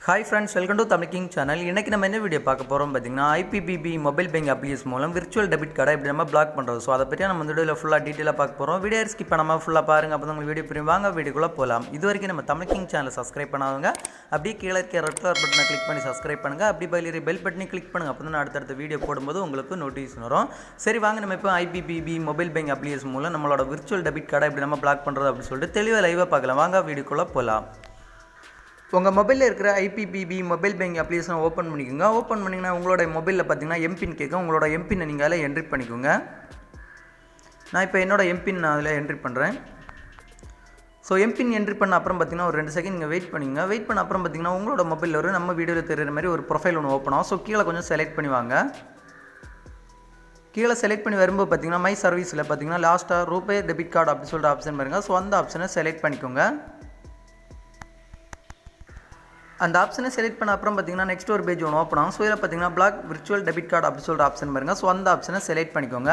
Hi friends, welcome to Tamil King channel. இன்னைக்கு நம்ம என்ன வீடியோ பார்க்க போறோம் பாத்தீங்கன்னா IPPB மொபைல் பேங்க் அப்ளிகேஷன் மூலம் virtual debit கார்டை எப்படி நம்ம பிளாக் பண்றது. சோ அத பத்தி நம்ம இந்த வீடியோல ஃபுல்லா டீடைலா பார்க்க போறோம். வீடியோ ஸ்கிப் பண்ணாம ஃபுல்லா பாருங்க. அப்பதான் உங்களுக்கு வீடியோ புரியும். வாங்க வீடியோக்குள்ள போலாம். இதுவரைக்கும் நம்ம Tamil King channel subscribe பண்ணாதவங்க அப்படியே கீழ இருக்க ரெட் கலர் பட்டனை கிளிக் பண்ணி subscribe பண்ணுங்க. அப்படியே பைலரி பெல் பட்டனை கிளிக் பண்ணுங்க. அப்பதான் அடுத்த வீடியோ போடும்போது உங்களுக்கு நோட்டிஃபிகேஷன் வரும். சரி வாங்க நம்ம இப்போ IPPB மொபைல் பேங்க் அப்ளிகேஷன் மூலம் நம்மளோட virtual debit கார்டை எப்படி நம்ம பிளாக் பண்றது அப்படி சொல்லிட்டு தெளிவா லைவா பார்க்கலாம். வாங்க வீடியோக்குள்ள போலாம். உங்கள் மொபைலில் இருக்கிற IPPB மொபைல் பேங்க் அப்ளிகேஷனை ஓப்பன் பண்ணிக்கோங்க. ஓப்பன் பண்ணிங்கன்னா உங்களோட மொபைலில் பார்த்தீங்கன்னா எம்பின் கேட்கும். உங்களோட எம்பினை நீங்கள் அதில் என்ட்ரி பண்ணிக்கோங்க. நான் இப்போ என்னோட எம்பின் நான் அதில் என்ட்ரி பண்ணுறேன். ஸோ எம்பின் என்ட்ரி பண்ண அப்புறம் பார்த்தீங்கன்னா ஒரு 2 செகண்ட் நீங்கள் வெயிட் பண்ணிங்க. வெயிட் பண்ண அப்புறம் பார்த்தீங்கன்னா உங்களோட மொபைலில் ஒரு நம்ம வீடியோவில் தெரிகிற மாதிரி ஒரு ப்ரொஃபைல் ஒன்று ஓப்பன் ஆகும். ஸோ கீழே கொஞ்சம் செலக்ட் பண்ணி வாங்க. கீழே செலக்ட் பண்ணி வரும்போது பார்த்தீங்கன்னா மை சர்வீஸில் பார்த்தீங்கன்னா லாஸ்ட்டாக ரூபே டெபிட் கார்டு அப்படி சொல்லிட்டு ஆப்ஷன் பாருங்கள். ஸோ அந்த ஆப்ஷனை செலக்ட் பண்ணிக்கோங்க. அந்த ஆப்ஷனை செலக்ட் பண்ண அப்புறம் பார்த்தீங்கன்னா நெக்ஸ்ட் ஒரு பேஜ் ஒன்று ஓப்பன் ஆகும். ஸோ இதில் பார்த்தீங்கன்னா பிளாக் விர்ச்சுவல் டெபிட் கார்டு அப்படி சொல்கிற ஆப்ஷன் பாருங்கள். ஸோ அந்த ஆப்ஷனை செலக்ட் பண்ணிக்கோங்க.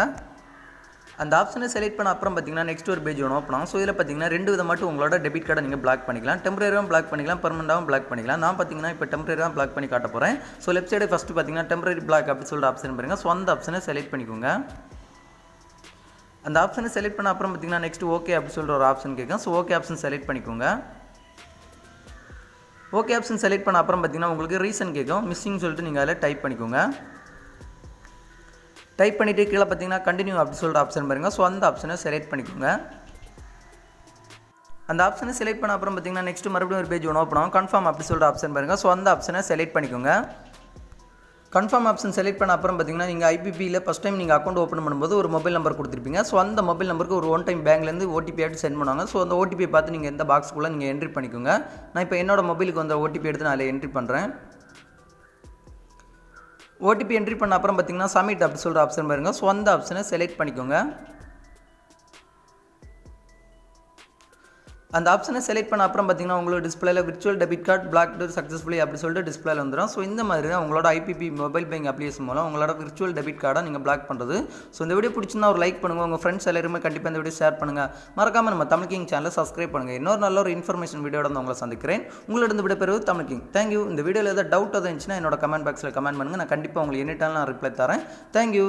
அந்த ஆப்ஷனை செலக்ட் பண்ண அப்புறம் பார்த்தீங்கன்னா நெக்ஸ்ட் ஒரு பேஜ் ஒன்று ஓப்பன் ஆகும். ஸோ இதில் பார்த்தீங்கன்னா 2 விதமாட்டு உங்களோட டெபிட் கார்டை நீங்கள் பிளாக் பண்ணிக்கலாம். டெம்பரரியாகவும் பிளாக் பண்ணிக்கலாம், பர்மனெண்ட்டாகவும் பிளாக் பண்ணிக்கலாம். நான் பார்த்தீங்கன்னா இப்போ டெம்பரரியாக பிளாக் பண்ணி காட்ட போகிறேன். ஸோ லெஃப்ட் சைடு ஃபஸ்ட்டு பார்த்தீங்கன்னா டெம்பரரி பிளாக் அப்படி சொல்கிற ஆப்ஷன் பாருங்கள். ஸோ அந்த ஆப்ஷனை செலக்ட் பண்ணிக்கோங்க. அந்த ஆப்ஷனை செலக்ட் பண்ண அப்புறம் பார்த்தீங்கன்னா நெக்ஸ்ட் ஓகே அப்படி சொல்கிற ஒரு ஆப்ஷன் கேட்கும். ஸோ ஓகே ஆப்ஷன் செலக்ட் பண்ணிக்கோங்க. ஓகே ஆப்ஷன் செலக்ட் பண்ண அப்புறம் பார்த்தீங்கன்னா உங்களுக்கு ரீசன் கேட்கும். மிஸ்ஸிங் சொல்லிட்டு நீங்கள் அதில் டைப் பண்ணிக்கோங்க. டைப் பண்ணிவிட்டு கீழே பார்த்தீங்கன்னா கண்டினியூ அப்படி சொல்கிற ஆப்ஷன் பாருங்கள். ஸோ அந்த ஆப்ஷனை செலக்ட் பண்ணிக்கோங்க. அந்த ஆப்ஷனை செலக்ட் பண்ண அப்புறம் பார்த்தீங்கன்னா நெக்ஸ்ட் மறுபடியும் ஒரு பேஜ் ஒன்று ஓப்பன் ஆகும். கன்ஃபார்ம் அப்படி சொல்கிற ஆப்ஷன் பாருங்கள். ஸோ அந்த ஆப்ஷனை செலக்ட் பண்ணிக்கோங்க. கன்ஃபார்ம் ஆப்ஷன் செலக்ட் பண்ண அப்புறம் பார்த்தீங்கன்னா நீங்கள் IPPயில் ஃபஸ்ட் டைம் நீங்கள் அக்கௌண்ட் ஓப்பன் பண்ணும்போது ஒரு மொபைல் நம்பர் கொடுத்துருப்பீங்க. ஸோ அந்த மொபைல் நம்பருக்கு ஒரு 1 டைம் பேங்க்லேருந்து OTP ஆகிட்டு சென்ட் பண்ணுவாங்க. ஸோ அந்த OTP பார்த்து நீங்கள் எந்த பாக்ஸ்க்குள்ளே நீங்கள் என்ட்ரி பண்ணிக்கோங்க. நான் இப்போ என்னோட மொபைலுக்கு வந்த OTP எடுத்து நான் அதில் என்ட்ரி பண்ணுறேன். OTP என்ட்ரி பண்ண அப்புறம் பார்த்தீங்கன்னா சப்மிட் அப்படி சொல்கிற ஆப்ஷன் பாருங்கள். ஸோ அந்த ஆப்ஷனை செலக்ட் பண்ணிக்கோங்க. அந்த ஆப்ஷனை செலக்ட் பண்ண அப்புறம் பார்த்தீங்கன்னா உங்களுக்கு டிஸ்பிளேல virtual debit card blocked successfully அப்படி சொல்லிட்டு டிஸ்பிளேல வந்துடும். ஸோ இந்த மாதிரி தான் உங்களோட IPP மொபைல் பேங்க் அப்ளிகேஷன் மூலம் உங்களோட விர்ச்சுவல் டெபிட் கார்டை நீங்கள் பிளாக் பண்ணுறது. ஸோ இந்த வீடியோ பிடிச்சிருந்தா ஒரு லைக் பண்ணுங்கள். உங்கள் ஃப்ரெண்ட்ஸ் எல்லாருமே கண்டிப்பாக இந்த வீடியோ ஷேர் பண்ணுங்கள். மறக்காமல் நம்ம தமிழ் கிங் சேனலை சப்ஸ்கிரைப் பண்ணுங்கள். இன்னொரு நல்ல ஒரு இன்ஃபர்மேஷன் வீடியோட வந்து உங்களை சந்திக்கிறேன். உங்களிடம் விடைபெறுவது தமிழ் கிங். தேங்க்யூ. இந்த வீடியோவில் ஏதாவது டவுட் எதாவது இருந்துச்சுன்னா என்னோட கமெண்ட் பாக்ஸில் கமெண்ட் பண்ணுங்கள். நான் கண்டிப்பாக உங்களுக்கு எனி டைம் நான் ரிப்ளை தரேன். தேங்க்யூ.